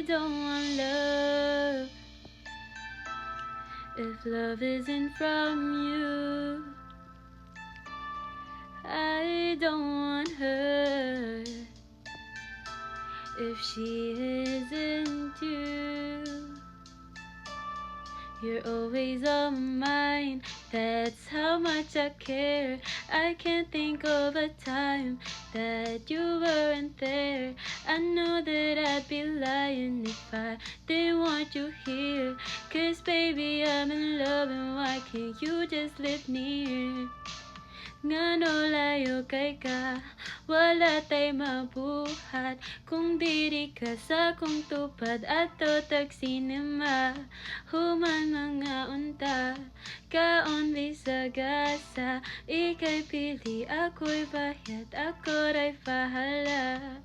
don't want love if love isn't from you. I don't want her if she isn't you. You're always on mine, that's how much I care. I can't think of a time that you weren't there. I know that I'd be lying if I didn't want you here. 'Cause baby, I'm in love, and why can't you just live near? Ngano layo kay ka, wala tay mabuhat kung diri ka sa kong tupad ato tag sinema. Human mga unta, kaon sa gasa, ikay pili, ako'y bayad, ako ray pahala.